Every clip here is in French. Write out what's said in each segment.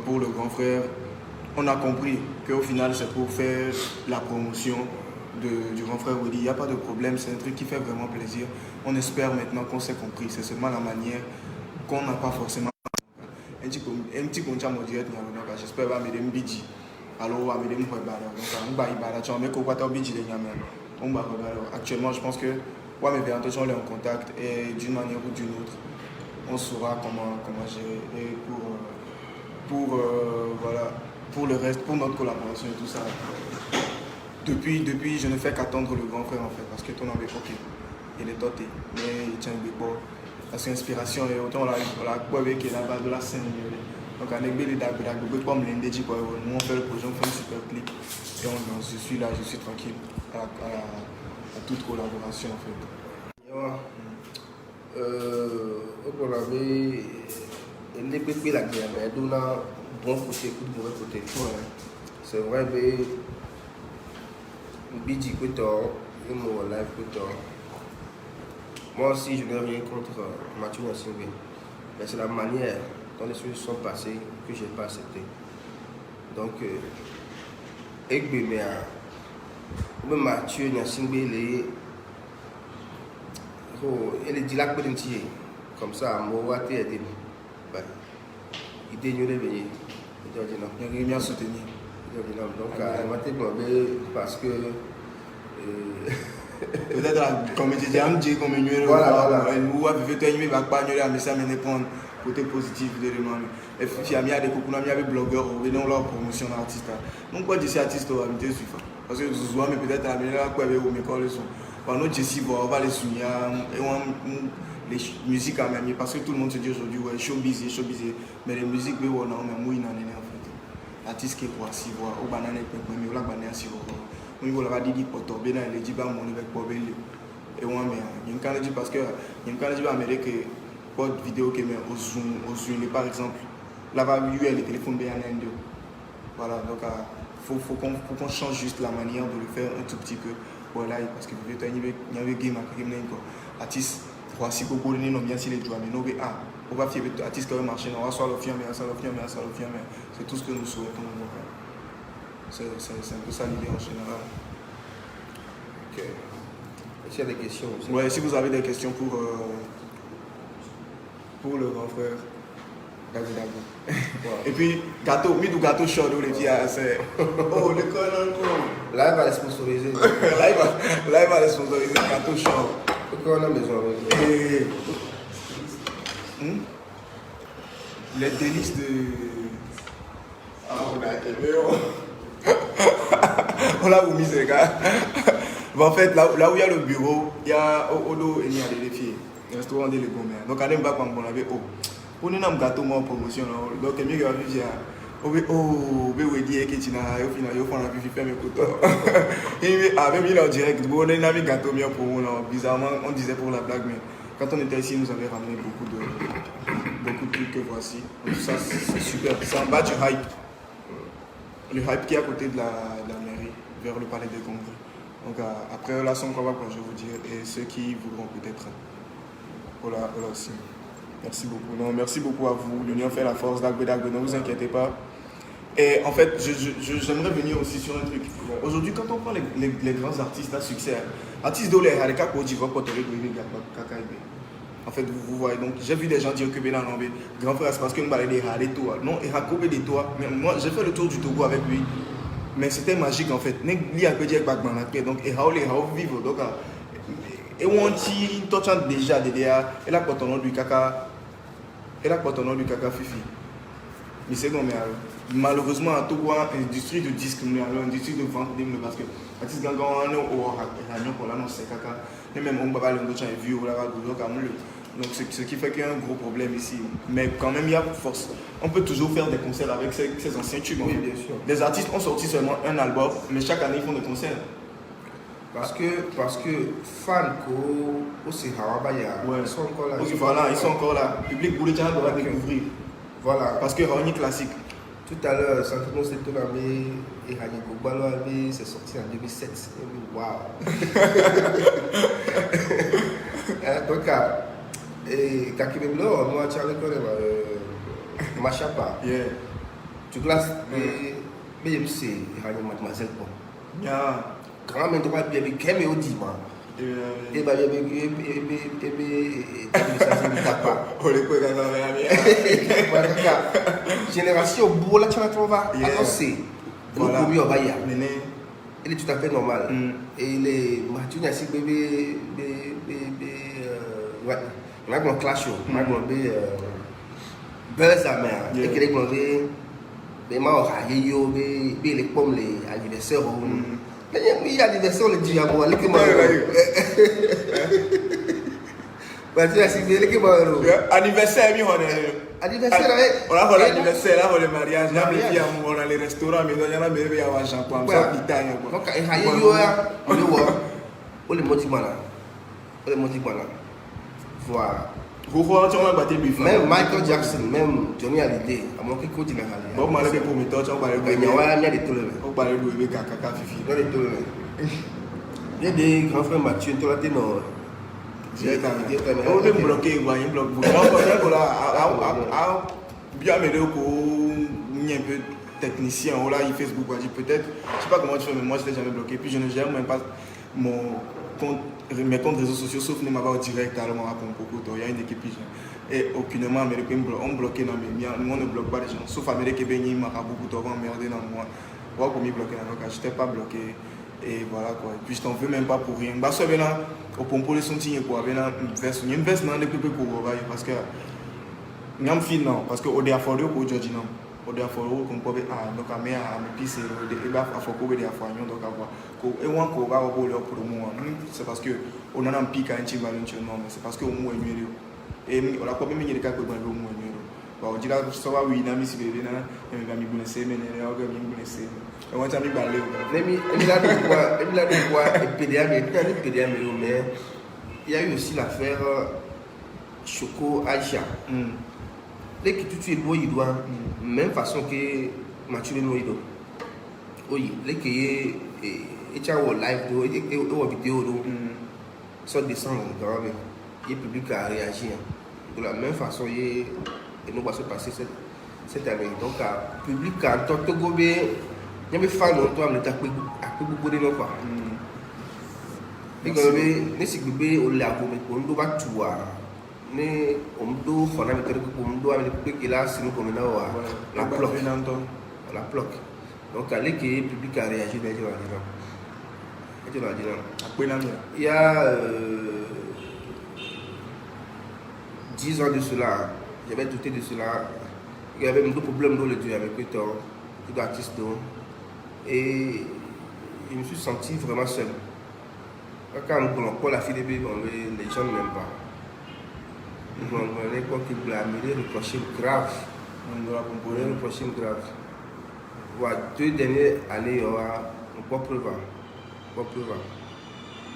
pour le grand frère, on a compris qu'au final, c'est pour faire la promotion du grand frère Willy. Il n'y a pas de problème, c'est un truc qui fait vraiment plaisir. On espère maintenant qu'on s'est compris. C'est seulement la manière qu'on n'a pas forcément. Un petit concha me dirait, j'espère que je vais me bidji. Alors, je vais me faire actuellement, je pense que on est en contact et d'une manière ou d'une autre, on saura comment gérer. Et voilà, pour le reste, pour notre collaboration et tout ça. Depuis, je ne fais qu'attendre le grand frère en fait, parce que ton avait ok, il est doté, mais il tient des bords. Parce que l'inspiration est autant la qui est là-bas de la scène. Donc, on fait le projet, on fait un super clip. Et je suis là, je suis tranquille à toute collaboration en fait. Bon côté, mauvais côté. C'est vrai, mais Bidji Koutor, mon live Koutor. Moi aussi, je n'ai rien contre Mathieu Nassingbe. Mais c'est la manière dont les choses sont passées que je n'ai pas accepté. Donc, Mathieu Nassingbe, il est dit là que comme ça, moi, il était venu. Il y a soutenir. Donc, parce que. Peut-être comme je disais, comme une voilà. côté positif de l'humain. Et puis, il y a des blogueurs, ils ont leur promotion d'artiste. Donc, quoi, je suis artiste, je suis fan. Parce que je suis peut-être à la meilleure quoi, avec mes collègues. Pendant que je suis, on va les souligner. Les musiques quand même, parce que tout le monde se dit aujourd'hui, ouais, showbiz, mais les musiques, on a même en fait. Artiste qui est quoi, si, ou banane, ou la banane, si, on va dire pour tomber dans les débats, mon avec pour et on mais il y a un parce que il y a un candidat américain pour vidéo qui met au zoom par exemple là va les téléphones bien en voilà donc faut qu'on change juste la manière de le faire un tout petit peu voilà parce que il y avait game à artiste voici beaucoup de noms bien si les joueurs mais non on va faire artiste qui va marcher on va soit le film mais c'est tout ce que nous souhaitons. C'est un peu ça l'idée en général. Ok. Est-ce qu'il y a des questions aussi? Ouais, si vous avez des questions pour le grand frère, d'accord. Wow. Et puis, gâteau chaud, les filles, c'est. Oh, le colonel. Là, il va les sponsoriser. Là, il va les sponsoriser, gâteau chaud. Pourquoi on a besoin les délices de. Ah, on a été on l'a mis ces gars. En fait, là où il y a le bureau, il y a Odo et il y a des filles. Restaurant des Legomé. Donc, on va on avait on est dans le gâteau en promotion. Donc, il y a dit que tu n'as au final, il faut la vie faire mes couteaux. Même il en direct, on est dans le gâteau pour nous. Bizarrement, on disait pour la blague, mais quand on était ici, nous avait ramené beaucoup de trucs que voici. Donc, ça, c'est super. C'est en bas du hype. Le hype qui est à côté de la mairie, vers le palais des congrès. Donc après la somme qu'on va, je vous dire, et ceux qui voudront peut-être. Voilà aussi. Merci beaucoup. Non, merci beaucoup à vous. L'union fait la force, ne vous inquiétez pas. Et en fait, j'aimerais venir aussi sur un truc. Aujourd'hui, quand on prend les grands artistes à succès, artistes de l'Erika Kodjivo, en fait, vous voyez, donc j'ai vu des gens dire que Bénin Lambé, grand frère, c'est parce que nous parlons des toits. Non, il a coupé des toits. Mais moi, j'ai fait le tour du Togo avec lui. Mais c'était magique en fait. Donc, il a vivre. Donc, et on dit, toi, tu as déjà des DA, et là, quand on a du caca, fifi. Mais c'est comme malheureusement, à Togo, industrie de disques, industrie de vente, parce que, artiste gangan, on a c'est caca. Et même, on va le vieux, donc ce qui fait qu'il y a un gros problème ici. Mais quand même, il y a force. On peut toujours faire des concerts avec ces anciens tubes. Oui, bien sûr. Les artistes ont sorti seulement un album, mais chaque année, ils font des concerts. Parce que Fanco, aussi Hawabaya, ouais. Ils sont encore là. Voilà, ils sont encore là. Le public Boulidjan doit découvrir. Voilà. Parce que Rony classique. Tout à l'heure, Santono Setoname et Hanigo Baloabe, c'est sorti en 2007. Waouh! Donc, et Kakibemlo, moi, tu as reconnu Machapa. Yeah. Tu classes BMC, il y a une mademoiselle. Quand même, tu vas bien, mais qu'est-ce que tu dis, moi? Et bien, génération bourre, là, tu vas avancer. Voilà. Il est tout à fait normal. Et les Mathieu Nassi bébé ouais, on a un clash, on a un buzz à mer. Et qu'il est mauvais, mais moi on les pommes les anniversaires. Mais il y a anniversaire le diable, les qui anniversaire, anniversaire, on a fait l'anniversaire, là, on a le mariage, on a les restaurants, mais on a bébé avant champagne, ça pitagne. Donc, on les motive là. Voilà. Même Michael Jackson, même Johnny Hallyday, à mon qui continue à aller. Bon, malgré pour mes torches, on va aller il y a des tours. On va aller louer Kaka Fifi. Il y a des grands frères Mathieu, tu l'as dit non. On est bloqué, on est bloqué. Bien amélioré un peu technicien, on l'a Facebook, peut-être, je sais pas comment tu fais, mais moi je n'ai jamais bloqué. Puis je ne gère même pas mes comptes réseaux sociaux, sauf ne m'avoir direct à l'homme il y a une équipe. Et aucunement américain on bloqué dans mes biens, nous on ne bloque pas les gens, sauf américain qui m'a beaucoup trop emmerdé dans moi. Voilà pour m'y bloquer dans le cas, je n'étais pas bloqué. Et voilà quoi. Et puis je t'en veux même pas pour rien. Bah ça vient là, au pompo les sontines quoi, vient là une veste non les plus pour parce que n'am fin non parce que au dé affolé pour Georgie non. Au dé affolé qu'on peut donc à me pisse et bah affolé des affolés donc à voir. Et on ko va pour le promo. C'est parce que on a un pic à un petit valeur non mais c'est parce que au moins numéro. Et on a pas même il y a des cas que dans le moins numéro. Bah on dit là ça va oui na mi si bébé na et va mi blesser mais ne va mi blesser. Et on t'a mis balé. Il y a mais il y a eu aussi l'affaire Choco Aïcha. Dès que tu es beau, il doit même façon que Mathieu Noïdo. Oui, dès que tu as un live et une vidéo, ça descend dans le public a réagi. De la même façon, et nous va se passer cette année. Donc, le public a tant de gobé. Il y a des fans qui ont été beaucoup de gens. Et quand même, si vous avez un lago, on doit tout voir. Mais on doit faire un peu de là, sinon on la bloque. La bloque. Donc, allez que le public a réagi. Il y a 10 ans de cela, j'avais douté de cela. Il y avait un problème dans le duo avec tout artiste. Et je me suis senti vraiment seul. Quand on prend la fille de bébé, les gens ne m'aiment pas. On est quoi qui blâme, des reproches graves. Des reproches graves. Voilà, 2 dernières années, on va preuve.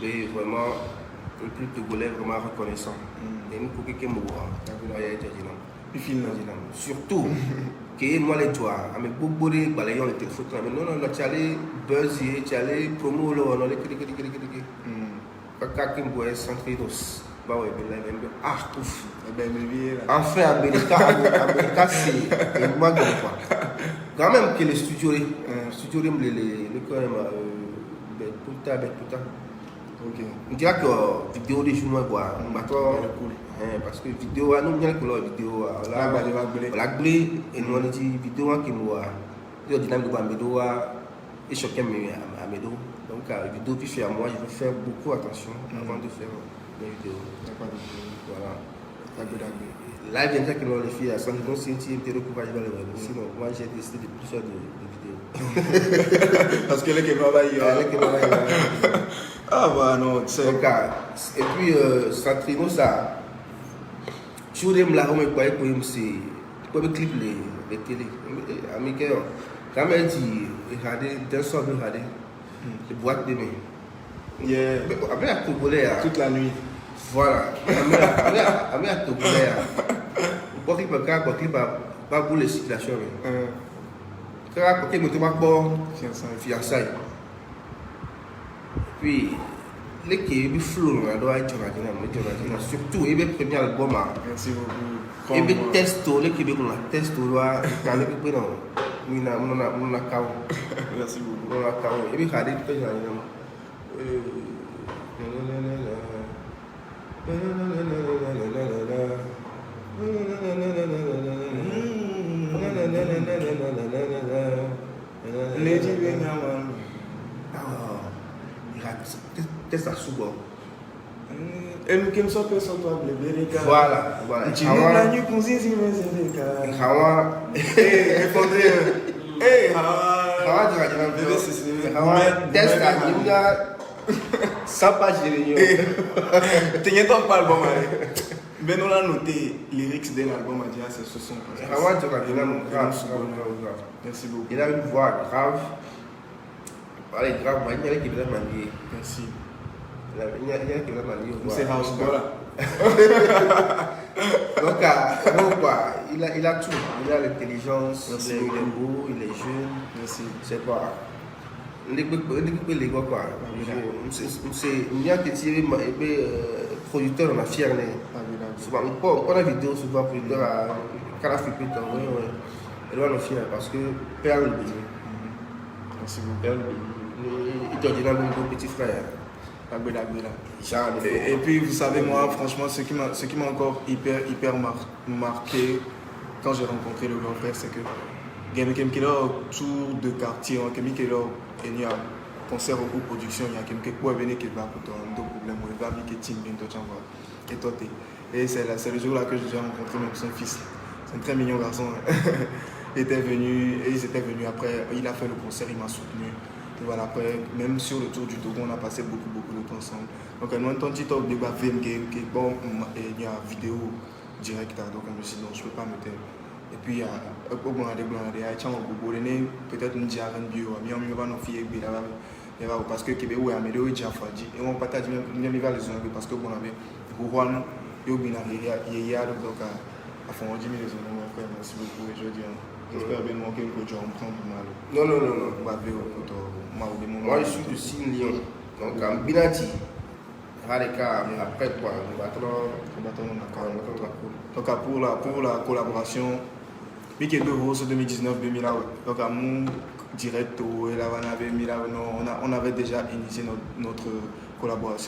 Mais vraiment, le plus togolais vraiment reconnaissant. Et nous, pour quelqu'un me voit, surtout que moi les doigts, avec beaucoup de balayons les téléphones, mais non, tu allais buzzer, tu allais promo, non, les quand on voit Santrinos, bah ouais, ah, ouf, enfin, América, c'est moi qui vois. Quand même que les studios, les quand même, ok. On dirait que vidéo des journaux quoi, parce que vidéo nous bien que la vidéo là la glé et nous on dit vidéo qui nous il dynamique de Bamedo et chacun à Medo. Donc vidéo puis faire moi je vais faire beaucoup attention avant de faire mes vidéos. Voilà. Là bien que nous les filles à Santo Cinti intérêt pour aller dans le sinon moi j'ai décidé de plus faire de vidéos. Parce que les caméras ah bah non, c'est le cas. Et puis, Santrino, ça. Je voudrais me la remettre pour me clip les télé. Américains, quand même dit, regardez, d'un soir, regardez, les boîtes de nuit. Yeah. Après, à Togolais, toute la nuit. Voilà. Après, à Togolais, pour clip, pas pour les circulations. Quand il me bon, fiançailles. Puis, les qui sont flous, on doit être surtout, il y a le premier album. Merci beaucoup. Il y a le test, les qui sont test, on doit Oui, on a KO. Merci beaucoup. On a KO. Et puis, regardez, tout le temps. Lady Benjamin. Qu'est-ce que ça sous? Et nous qui me sommes pas sans toi, Voilà. Tu nous l'as dit pour si mais c'est le Hawa. répondez. Hey, Hawa, tu vas dire. Bébé, c'est Hawa, test à Nimga. 100 pages de réunion. T'es pas l'album. Mais nous l'avons noté, lyrics de l'album a dit c'est 60. Hawa, tu vas dire. Merci beaucoup. Il a une voix grave. Allez, grave, il y a qui veut manier. Merci. Il y a qui veut manier. C'est House Bola. Donc, il a tout. Il a l'intelligence, il est beau, il est jeune. Merci. C'est quoi? Les gars, quoi. Il y a qui producteur, on a fier. Souvent, on a vidéo souvent producteur à Calafipé. Elle va nous fier parce que père le bébé. Merci beaucoup. Il te dit là, mon petit frère. Et puis, vous savez, moi, franchement, ce qui m'a encore hyper marqué quand j'ai rencontré le grand frère, c'est que quelqu'un qui est là autour de quartier, quelqu'un qui est là, il y a concert ou production, il y a quelqu'un qui est venu qui va pour un problème, il va venir qui et toi, et c'est le jour-là que j'ai rencontré même son fils. C'est un très mignon garçon. Il était venu, et ils étaient venus après, il a fait le concert, il m'a soutenu. Et voilà, après, même sur le tour du Togo, on a passé beaucoup de temps ensemble. Donc, on a entendu talk de game qui est bon, il y a une vidéo directe, donc je me suis dit, non, je ne peux pas me taire. Et puis, il y a un peu peut-être une diarrhée bio, mais on va nous fier, parce que Québec est amélioré, et on partage même les zones, parce que bon, on avait il y a donc à fond, on dit, mais les zones, merci beaucoup, et je dis, j'espère bien manquer le coach, on prend pour mal. Non. Moi, je suis de Signe-Lyon. Donc, en Binati, après quoi, donc, pour la collaboration, Mickey de Rose 2019, donc, à mon direct, on avait déjà initié notre collaboration.